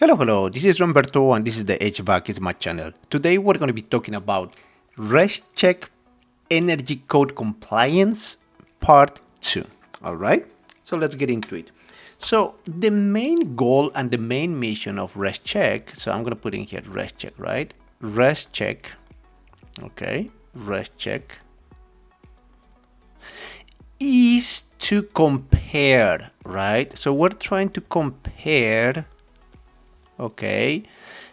Hello, this is Roberto and this is the HVAC is my channel. Today we're going to be talking about REScheck Energy Code Compliance Part 2. Alright, so let's get into it. So the main goal and the main mission of REScheck, so I'm going to put in here REScheck, right? REScheck, okay, REScheck is to compare, right? So we're trying to compare, okay,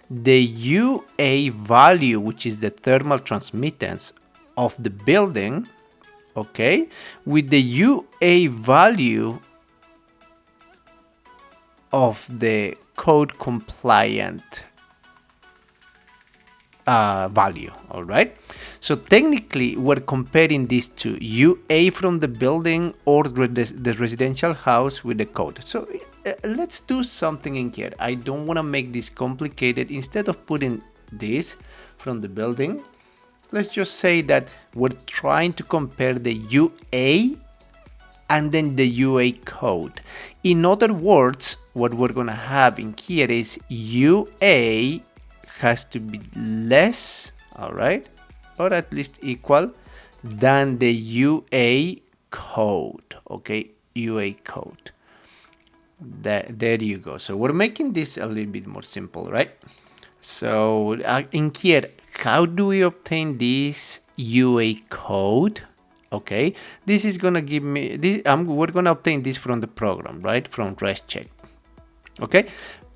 the UA value, which is the thermal transmittance of the building, okay, with the UA value of the code compliant value. All right, so technically we're comparing this to UA from the building or the residential house with the code. So let's do something in here. I don't want to make this complicated. Instead of putting this from the building, let's just say that we're trying to compare the UA and then the UA code. In other words, what we're gonna have in here is UA has to be less, all right, or at least equal than the UA code, okay, UA code. There you go. So we're making this a little bit more simple, right? So in here, how do we obtain this UA code? Okay, this is gonna give me this. We're gonna obtain this from the program, right? From REScheck. Okay,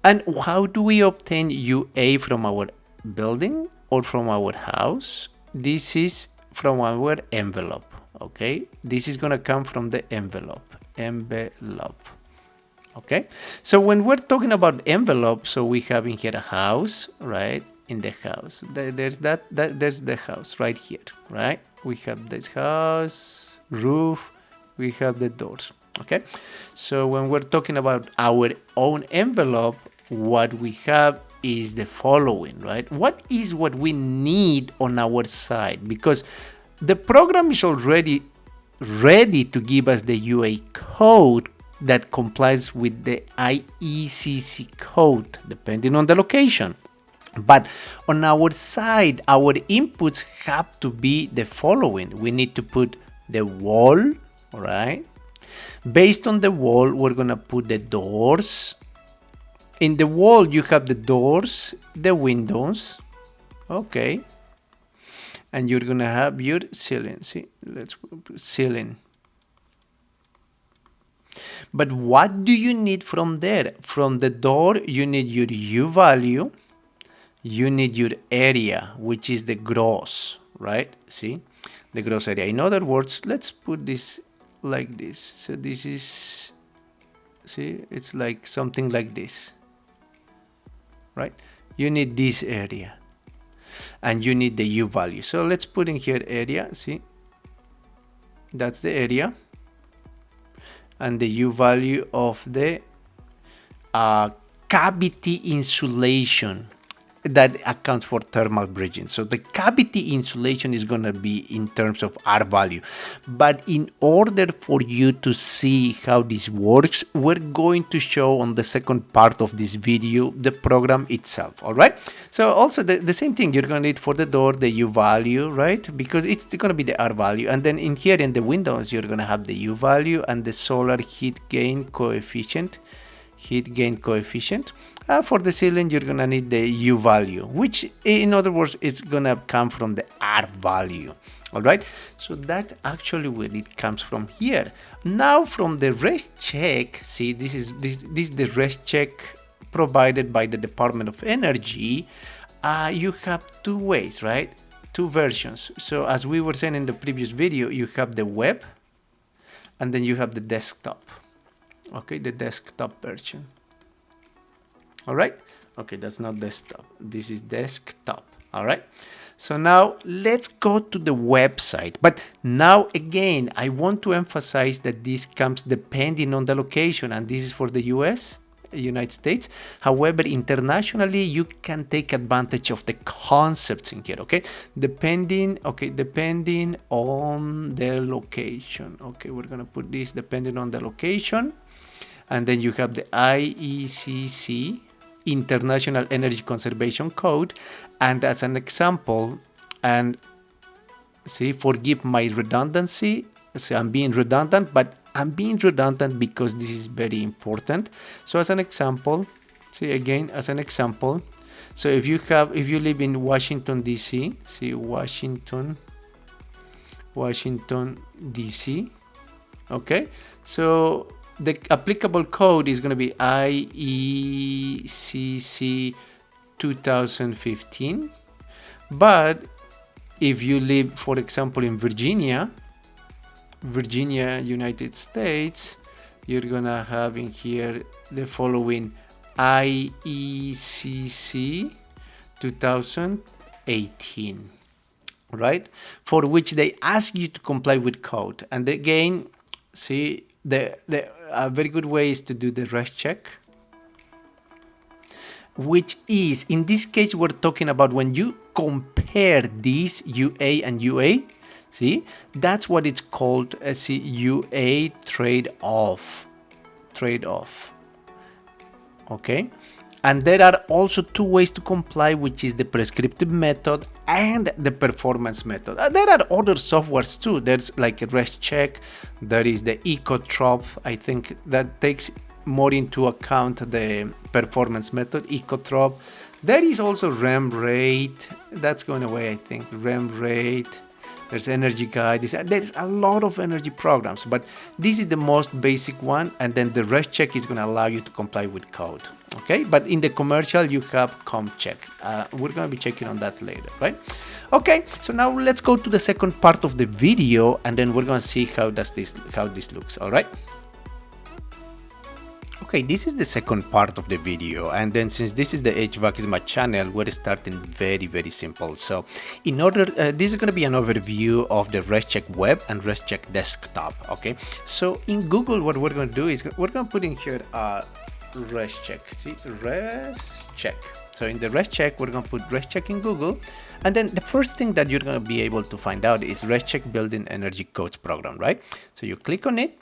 and how do we obtain UA from our building or from our house? This is from our envelope. Okay, this is gonna come from the envelope. Okay, so when we're talking about envelope, so we have in here a house, right? In the house, there's there's the house right here, right? We have this house, roof, we have the doors. Okay, so when we're talking about our own envelope, what we have is the following, right? What is what we need on our side? Because the program is already ready to give us the UA code that complies with the IECC code, depending on the location. But on our side, our inputs have to be the following. We need to put the wall, right? Based on the wall, we're gonna put the doors. In the wall, you have the doors, the windows, okay. And you're gonna have your ceiling, see, let's put ceiling. But what do you need from there? From the door, you need your U value, you need your area, which is the gross, right? See, the gross area. In other words, let's put this like this. So this is, see, it's like something like this, right? You need this area and you need the U value. So let's put in here area, see, that's the area and the U value of the cavity insulation that accounts for thermal bridging. So the cavity insulation is going to be in terms of R value. But in order for you to see how this works, we're going to show on the second part of this video the program itself. All right. So also the same thing you're going to need for the door, the U value, right? Because it's going to be the R value. And then in here in the windows, you're going to have the U value and the solar heat gain coefficient. For the ceiling, you're gonna need the U value, which in other words is gonna come from the R value. All right, so that's actually where it comes from here. Now from the REScheck, see, this is the REScheck provided by the Department of Energy. You have two ways, right? Two versions. So as we were saying in the previous video, you have the web and then you have the desktop. Okay, the desktop version. All right, okay, that's not desktop, this is desktop. All right, so now let's go to the website. But now again, I want to emphasize that this comes depending on the location, and this is for the United States. However, internationally, you can take advantage of the concepts in here, okay? Depending on the location. Okay, we're gonna put this depending on the location. And then you have the IECC International Energy Conservation Code. And as an example, and see, forgive my redundancy, so I'm being redundant, but I'm being redundant because this is very important. So as an example, see again, as an example, so if you live in Washington DC, see Washington DC, okay, so the applicable code is going to be IECC 2015. But if you live, for example, in Virginia, United States, you're gonna have in here the following IECC 2018, right? For which they ask you to comply with code. And again, see, the very good way is to do the REScheck, which is, in this case, we're talking about when you compare these UA and UA, see, that's what it's called as a UA trade-off, okay? And there are also two ways to comply, which is the prescriptive method and the performance method. There are other softwares too. There's like a REScheck, there is the Ecotrop, I think that takes more into account the performance method, Ecotrop. There is also REM rate, that's going away, I think, REM rate. There's energy guide. There's a lot of energy programs, but this is the most basic one. And then the REScheck is going to allow you to comply with code. Okay, but in the commercial you have ComCheck. We're going to be checking on that later, right? Okay, so now let's go to the second part of the video, and then we're going to see how this looks. All right. Okay, this is the second part of the video, and then since this is the HVAC is my channel, we're starting very simple. So in order, this is going to be an overview of the REScheck web and REScheck desktop. Okay, so in Google, what we're going to do is we're going to put in here REScheck. See, REScheck. So in the REScheck, we're going to put REScheck in Google, and then the first thing that you're going to be able to find out is REScheck Building Energy Codes program, right? So you click on it.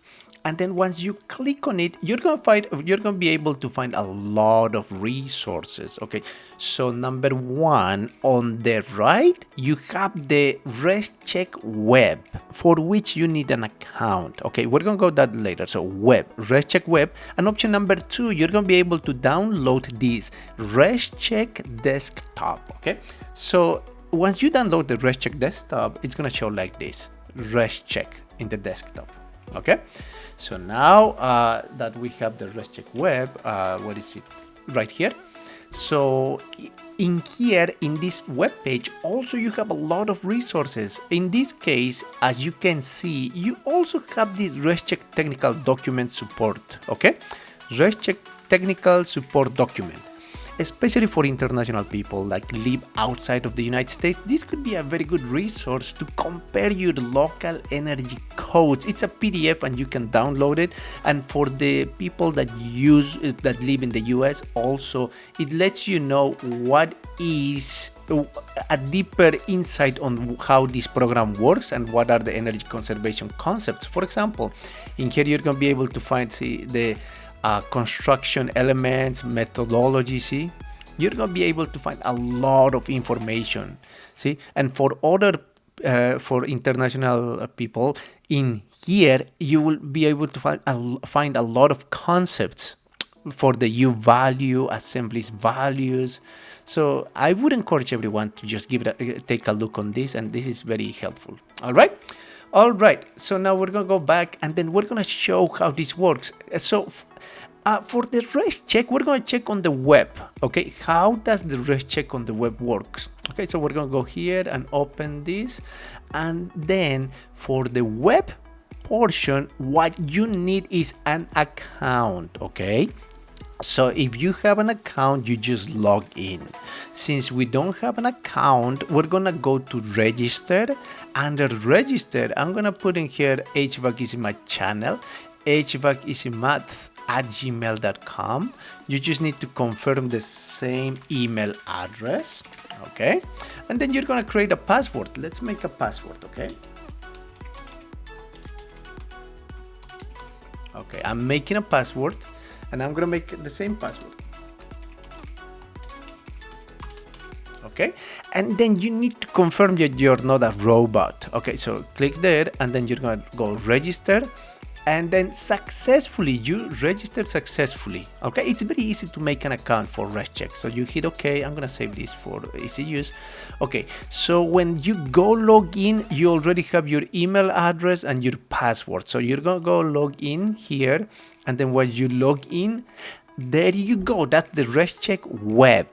And then once you click on it, you're going to be able to find a lot of resources. Okay, so number one, on the right, you have the REScheck web, for which you need an account. Okay, we're going to go that later. So web, REScheck web. And option number two, you're going to be able to download this REScheck desktop. Okay, so once you download the REScheck desktop, it's going to show like this, REScheck in the desktop. Okay, so now that we have the REScheck web, what is it? Right here. So in here, in this web page, also you have a lot of resources. In this case, as you can see, you also have this REScheck technical document support. Okay, REScheck technical support document. Especially for international people like live outside of the United States, this could be a very good resource to compare your local energy codes. It's a PDF and you can download it. And for the people that live in the US, also it lets you know what is a deeper insight on how this program works and what are the energy conservation concepts. For example, in here you're going to be able to find the construction elements, methodology. See, you're going to be able to find a lot of information. See, and for other for international people, in here you will be able to find a lot of concepts for the U value, assemblies values. So I would encourage everyone to just take a look on this, and this is very helpful. All right. So now we're going to go back, and then we're going to show how this works. So for the REScheck, we're going to check on the web. Okay, how does the REScheck on the web works? Okay, so we're going to go here and open this, and then for the web portion, what you need is an account. Okay, so if you have an account, you just log in. Since we don't have an account, we're gonna go to register. Under register, I'm gonna put in here HVAC is in my channel, HVAC is in math@gmail.com. You just need to confirm the same email address. Okay, and then you're gonna create a password. Let's make a password. Okay, I'm making a password, and I'm gonna make the same password. okay? And then you need to confirm that you're not a robot, okay? So click there, and then you're gonna go register, and then successfully, you registered successfully, okay? It's very easy to make an account for REScheck. So you hit okay. I'm gonna save this for easy use. Okay, so when you go log in, you already have your email address and your password. So you're gonna go log in here, and then when you log in, there you go. That's the REScheck web.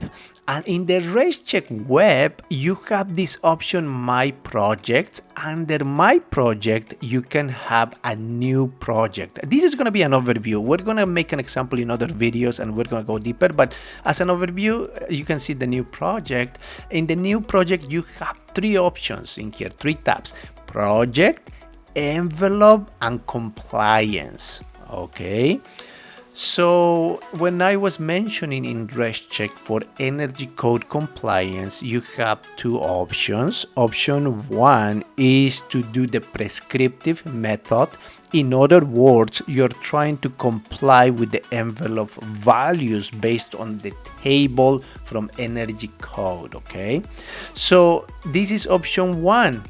And in the REScheck web, you have this option, My Projects. Under My Project, you can have a new project. This is going to be an overview. We're going to make an example in other videos, and we're going to go deeper. But as an overview, you can see the new project. In the new project, you have 3 options in here, 3 tabs: Project, Envelope, and Compliance. Okay. So when I was mentioning in REScheck for energy code compliance, you have 2 options. Option 1 is to do the prescriptive method. In other words, you're trying to comply with the envelope values based on the table from energy code, okay? So this is option 1.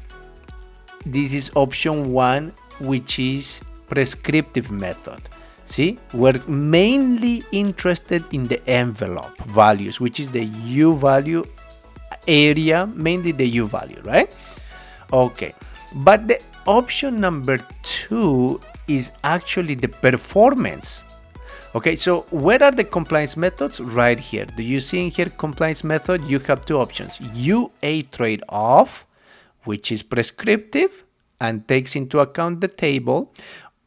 This is option 1, which is prescriptive method. See, we're mainly interested in the envelope values, which is the U value area, mainly the U value, right? Okay, but the option number 2 is actually the performance. Okay, so where are the compliance methods? Right here. Do you see in here compliance method? You have 2 options: UA trade-off, which is prescriptive and takes into account the table,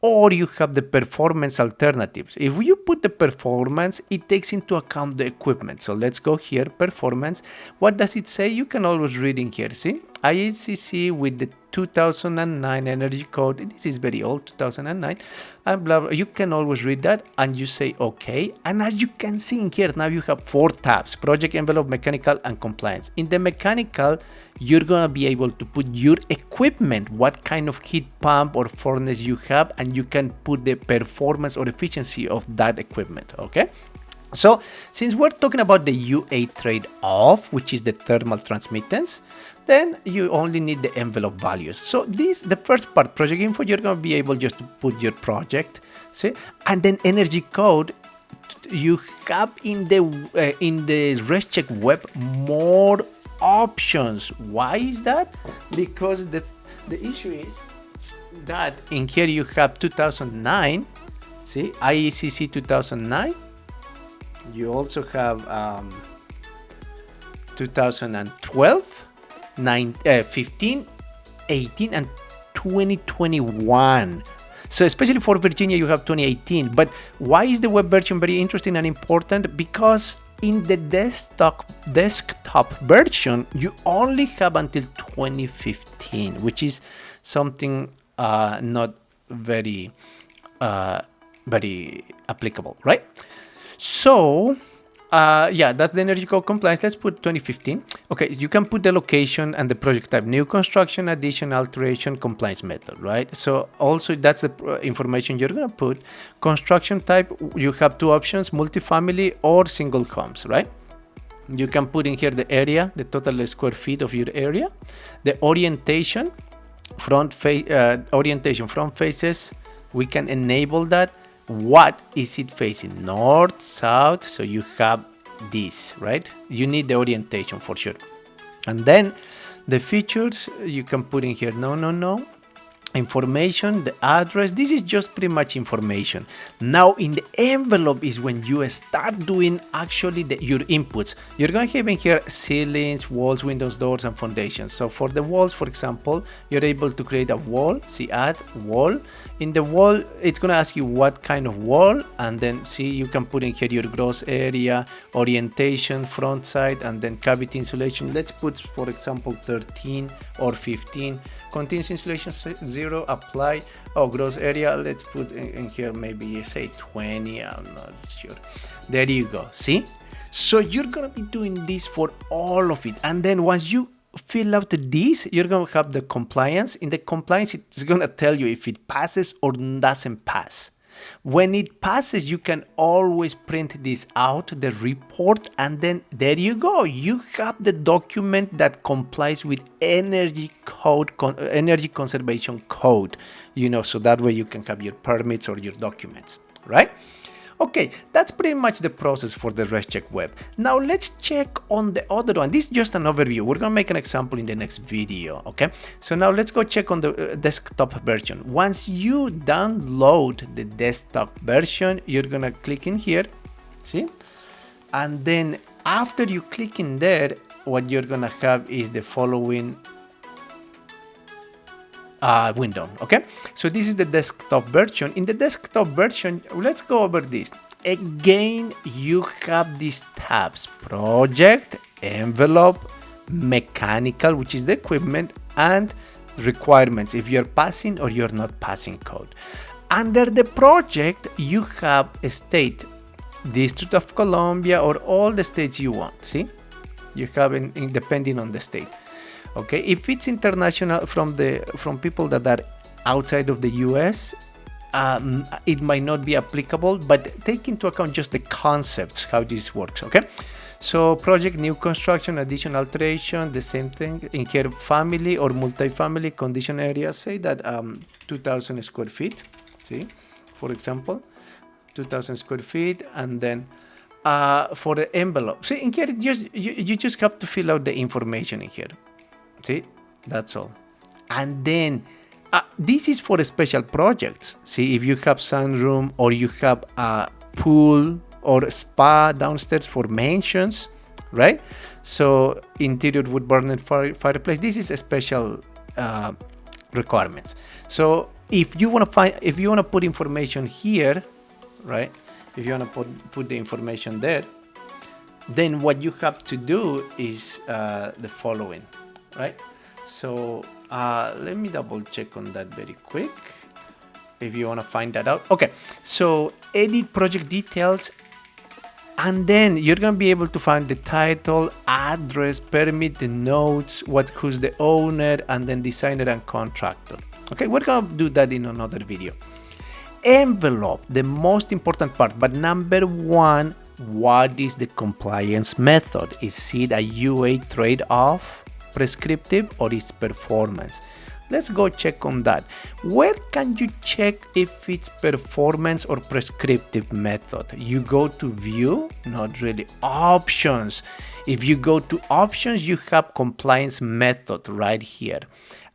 or you have the performance alternatives. If you put the performance, it takes into account the equipment. So let's go here, performance. What does it say? You can always read in here, see? IECC with the 2009 energy code. This is very old, 2009, and blah, blah. You can always read that, and you say okay. And as you can see in here, now you have 4 tabs: project, envelope, mechanical, and compliance. In the mechanical, you're gonna be able to put your equipment, what kind of heat pump or furnace you have, and you can put the performance or efficiency of that equipment, okay? So since we're talking about the UA trade-off, which is the thermal transmittance, then you only need the envelope values. So this, the first part, project info, you're going to be able just to put your project, see? And then energy code, you have in the REScheck web more options. Why is that? Because the issue is that in here you have 2009, see, IECC 2009. You also have 2012, 15, 18, and 2021. So especially for Virginia, you have 2018. But why is the web version very interesting and important? Because in the desktop version, you only have until 2015, which is something not very applicable, right? So yeah, that's the energy code compliance. Let's put 2015. Okay, you can put the location and the project type: new construction, addition, alteration, compliance method, right? So also that's the information you're gonna put. Construction type, you have 2 options: multifamily or single homes, right? You can put in here the area, the total square feet of your area, the orientation, front faces. We can enable that. What is it facing? North, south? So you have this, right? You need the orientation for sure. And then the features, you can put in here no. Information, the address. This is just pretty much information. Now in the envelope is when you start doing actually your inputs. You're going to have in here ceilings, walls, windows, doors, and foundations. So for the walls, for example, you're able to create a wall. See, add wall. In the wall, it's going to ask you what kind of wall, and then see, you can put in here your gross area, orientation, front side, and then cavity insulation. Let's put, for example, 13 or 15. Continuous insulation 0, apply. Oh, gross area, let's put in here maybe say 20, I'm not sure. There you go, see? So you're gonna be doing this for all of it, and then once you fill out this, you're gonna have the compliance. In the compliance, it's gonna tell you if it passes or doesn't pass. When it passes, you can always print this out, the report, and then there you go. You have the document that complies with energy conservation code, so that way you can have your permits or your documents, right? Okay, that's pretty much the process for the REScheck web. Now let's check on the other one. This is just an overview. We're gonna make an example in the next video, okay? So now let's go check on the desktop version. Once you download the desktop version, you're gonna click in here, see? And then after you click in there, what you're gonna have is the following window. Okay, so this is the desktop version. In the desktop version, let's go over this again. You have these tabs: project, envelope, mechanical, which is the equipment, and requirements, if you're passing or you're not passing code. Under the project, you have a state, District of Columbia, or all the states you want. See, you have depending on the state. Okay, if it's international from people that are outside of the US, it might not be applicable, but take into account just the concepts, how this works. Okay, so project, new construction, addition, alteration, the same thing. In here, family or multifamily, condition area, say that 2,000 square feet, see, for example, 2,000 square feet, and then for the envelope, see, in here, you just have to fill out the information in here. See, that's all. And then this is for special projects. See, if you have sunroom or you have a pool or spa downstairs for mansions, right? So interior wood burner fireplace. This is a special requirements. So if you want to put information here, right? If you want to put the information there, then what you have to do is the following. Right, so let me double check on that very quick if you want to find that out. Okay, so edit project details, and then you're going to be able to find the title, address, permit, the notes, who's the owner, and then designer and contractor. Okay, we're going to do that in another video. Envelope, the most important part, but number one, what is the compliance method? Is it a UA trade-off, prescriptive, or is performance? Let's go check on that. Where can you check if it's performance or prescriptive method? You go to view, not really, options. If you go to options, you have compliance method right here.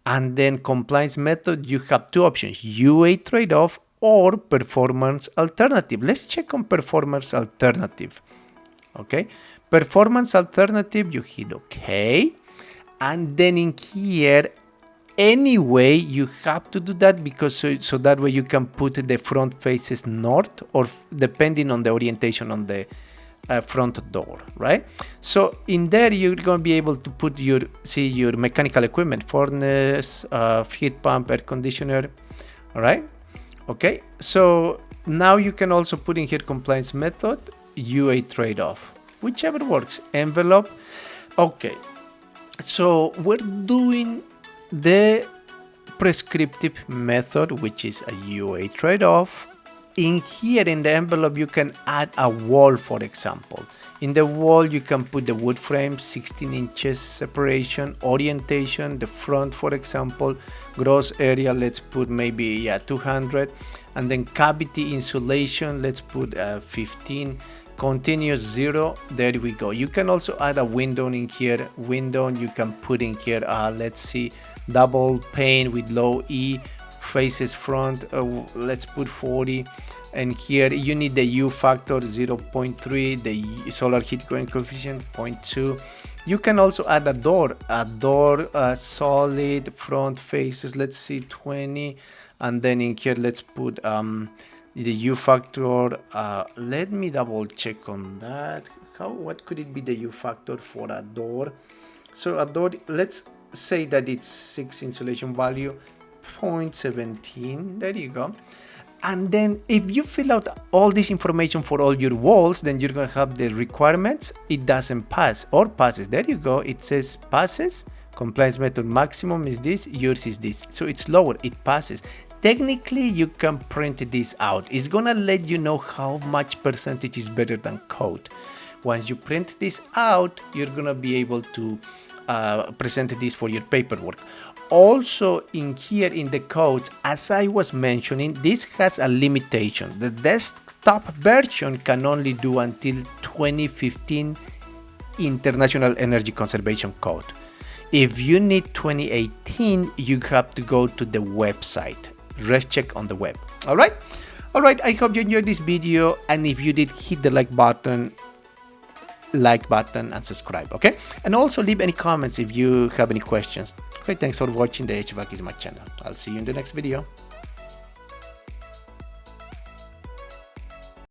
And then compliance method, you have two options: UA trade-off or performance alternative. Let's check on performance alternative. Okay, performance alternative, you hit OK. And then in here, anyway, you have to do that because so that way you can put the front faces north, or depending on the orientation on the front door, right? So in there, you're going to be able to put your mechanical equipment, furnace, heat pump, air conditioner, all right? Okay, so now you can also put in here compliance method, UA trade-off, whichever works, envelope. Okay. So we're doing the prescriptive method, which is a UA trade-off. In here in the envelope, you can add a wall, for example. In the wall, you can put the wood frame, 16 inches separation, orientation, the front, for example, gross area, let's put maybe 200, and then cavity insulation, let's put 15. Continuous 0, there we go. You can also add a window in here. Window, you can put in here, let's see, double pane with low E, faces front, let's put 40. And here you need the U factor 0.3, the solar heat going coefficient 0.2. You can also add a door, solid front faces, let's see, 20. And then in here, let's put the U factor, let me double check on that. What could it be, the U factor for a door? So a door, let's say that it's 6 insulation value, 0.17, there you go. And then if you fill out all this information for all your walls, then you're going to have the requirements. It doesn't pass or passes. There you go. It says passes. Compliance method maximum is this. Yours is this. So it's lower. It passes. technically you can print this out. It's gonna let you know how much percentage is better than code. Once you print this out, you're gonna be able to present this for your paperwork. Also, in here in the codes, as I was mentioning, this has a limitation. The desktop version can only do until 2015 International Energy Conservation Code. If you need 2018, you have to go to the website, REScheck on the web. All right, I hope you enjoyed this video, and if you did, hit the like button and subscribe. Okay, and also leave any comments if you have any questions. Okay, thanks for watching. The HVAC is my channel. I'll see you in the next video.